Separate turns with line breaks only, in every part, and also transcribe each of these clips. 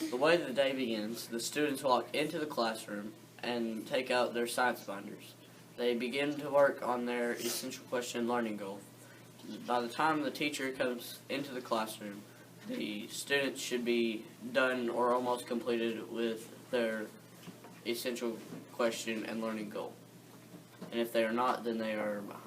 The way the day begins, the students walk into the classroom and take out their science binders. They begin to work on their essential question learning goal. By the time the teacher comes into the classroom, the students should be done or almost completed with their essential question and learning goal. And if they are not, then they are behind.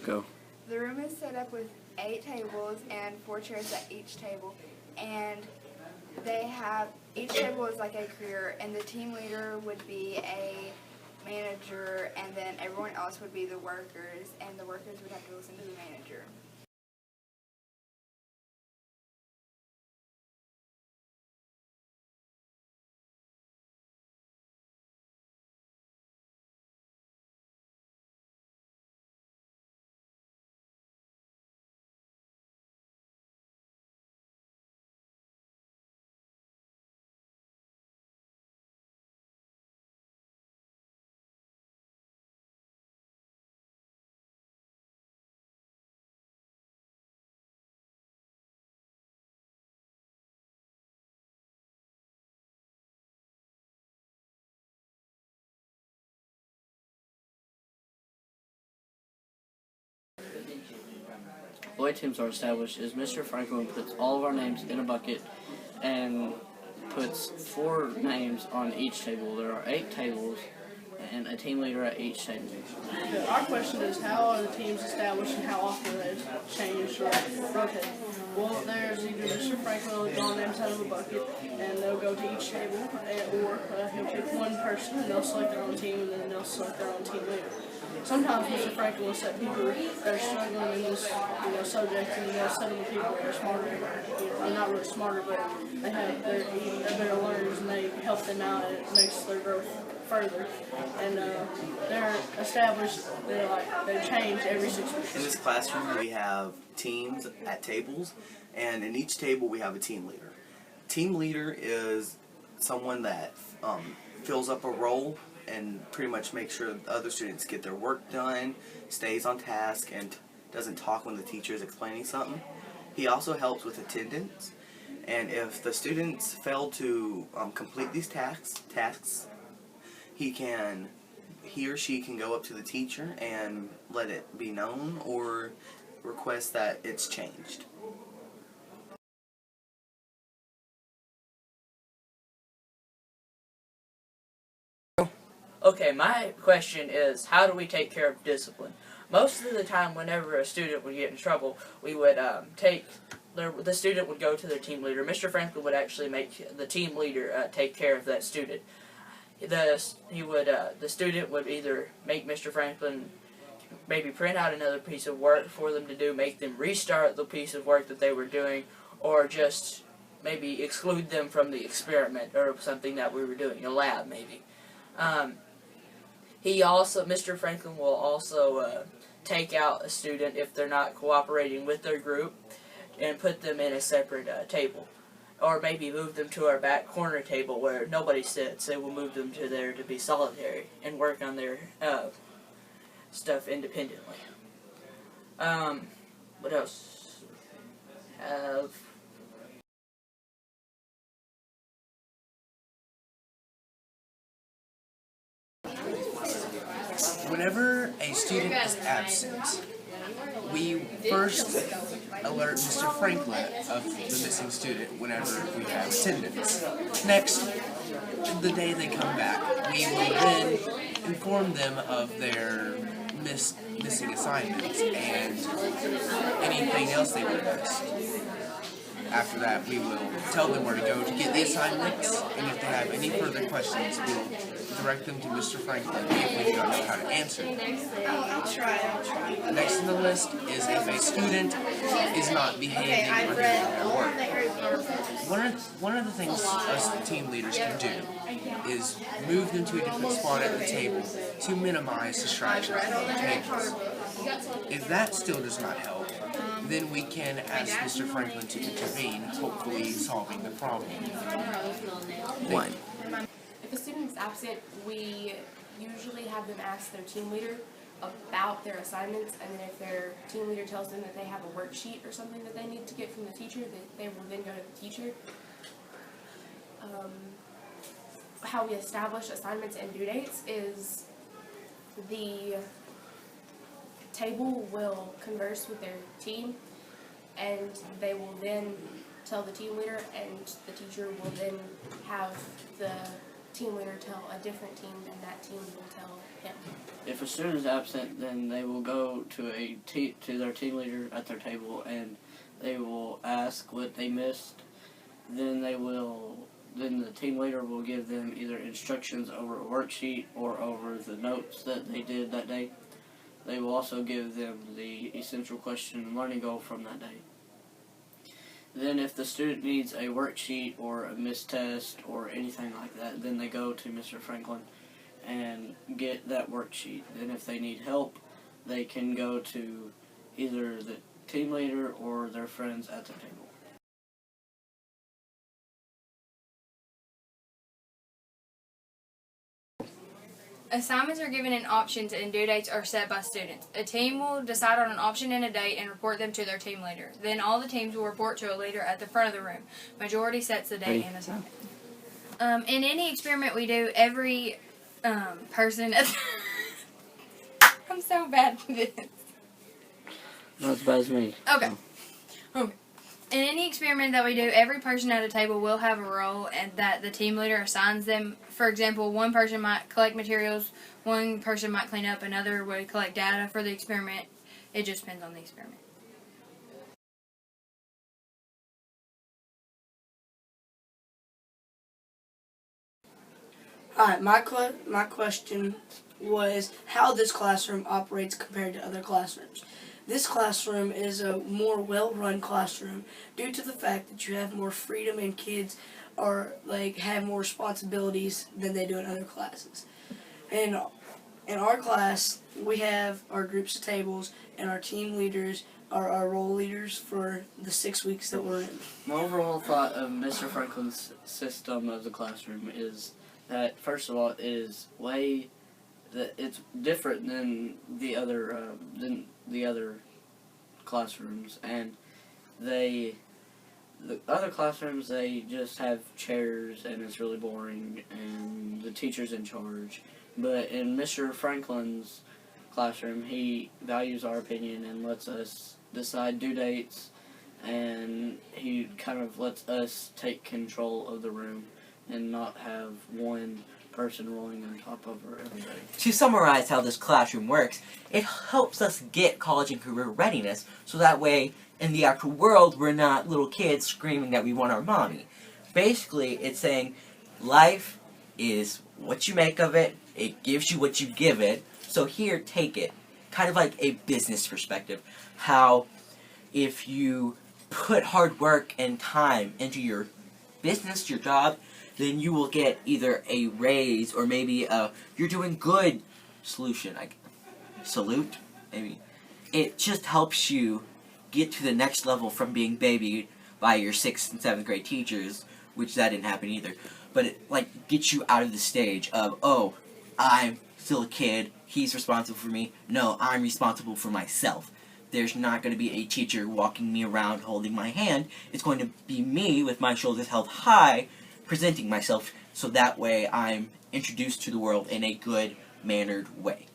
Go.
The room is set up with 8 tables and 4 chairs at each table, and each table is like a career, and the team leader would be a manager, and then everyone else would be the workers, and the workers would have to listen to the manager.
The way teams are established is Mr. Franklin puts all of our names in a bucket and puts 4 names on each table. There are 8 tables and a team leader at each table.
Our question is, how are the teams established and how often are they changed or rotated? Well, there's either Mr. Franklin will draw names out of a bucket, and they'll go to each table, or he'll pick one person and they'll select their own team, and then they'll select their own team leader. Sometimes Mr. Franklin will set people that are struggling in this subject, and they'll set them with people that are smarter, not really smarter, but they're better learners, and they help them out, and it makes their growth further. And they're established, they change every 6 weeks.
In this classroom we have teams at tables, and in each table we have a team leader. Team leader is someone that fills up a role and pretty much makes sure the other students get their work done, stays on task, and doesn't talk when the teacher is explaining something. He also helps with attendance, and if the students fail to complete these tasks, he or she can go up to the teacher and let it be known or request that it's changed.
Okay, my question is, how do we take care of discipline? Most of the time, whenever a student would get in trouble, we would the student would go to their team leader. Mr. Franklin would actually make the team leader take care of that student. The student would either make Mr. Franklin maybe print out another piece of work for them to do, make them restart the piece of work that they were doing, or just maybe exclude them from the experiment or something that we were doing, a lab maybe. Mr. Franklin will also take out a student if they're not cooperating with their group and put them in a separate table. Or maybe move them to our back corner table where nobody sits. They will move them to there to be solitary and work on their stuff independently. What else?
Whenever a student is absent, we first alert Mr. Franklin of the missing student whenever we have attendance. Next, the day they come back, we will then inform them of their missing assignments and anything else they would have missed. After that, we will tell them where to go to get the assignments, and if they have any further questions, we'll direct them to Mr. Franklin if we don't know how to answer them.
I'll try.
Next on the list is if a student is not behaving or doing their work. One of the things us team leaders can do is move them to a different spot at the table to minimize distractions from the tables. If that still does not help, then we can ask Mr. Franklin to intervene, hopefully solving the problem. one.
If a student is absent, we usually have them ask their team leader about their assignments, and then if their team leader tells them that they have a worksheet or something that they need to get from the teacher, they will then go to the teacher. How we establish assignments and due dates is the table will converse with their team, and they will then tell the team leader, and the teacher will then have the team leader tell a different team, and that team will tell him.
If a student is absent, then they will go to to their team leader at their table, and they will ask what they missed. Then the team leader will give them either instructions over a worksheet or over the notes that they did that day. They will also give them the essential question and learning goal from that day. Then if the student needs a worksheet or a missed test or anything like that, then they go to Mr. Franklin and get that worksheet. Then if they need help, they can go to either the team leader or their friends at the table.
Assignments are given in options and due dates are set by students. A team will decide on an option and a date and report them to their team leader. Then all the teams will report to a leader at the front of the room. Majority sets the date and assignment. In any experiment we do, every person... I'm so bad at this.
Not as bad as me.
Okay. In any experiment that we do, every person at a table will have a role and that the team leader assigns them. For example, one person might collect materials, one person might clean up, another would collect data for the experiment. It just depends on the experiment.
Alright, my question was how this classroom operates compared to other classrooms. This classroom is a more well-run classroom due to the fact that you have more freedom and kids are have more responsibilities than they do in other classes. And in our class, we have our groups of tables, and our team leaders are our role leaders for the 6 weeks that we're in.
My overall thought of Mr. Franklin's system of the classroom is that, first of all, it's different than the other classrooms, and the other classrooms, they just have chairs and it's really boring and the teacher's in charge. But in Mr. Franklin's classroom, he values our opinion and lets us decide due dates, and he kind of lets us take control of the room and not have one person rolling on top of everybody.
To summarize how this classroom works, it helps us get college and career readiness, so that way, in the actual world, we're not little kids screaming that we want our mommy. Basically, it's saying life is what you make of it, it gives you what you give it, so here, take it. Kind of like a business perspective. How if you put hard work and time into your business, your job, then you will get either a raise or maybe a you're doing good solution, like salute, maybe. It just helps you get to the next level from being babied by your 6th and 7th grade teachers, which that didn't happen either. But it gets you out of the stage of, oh, I'm still a kid, he's responsible for me. No, I'm responsible for myself. There's not going to be a teacher walking me around holding my hand. It's going to be me with my shoulders held high, presenting myself, so that way I'm introduced to the world in a good mannered way.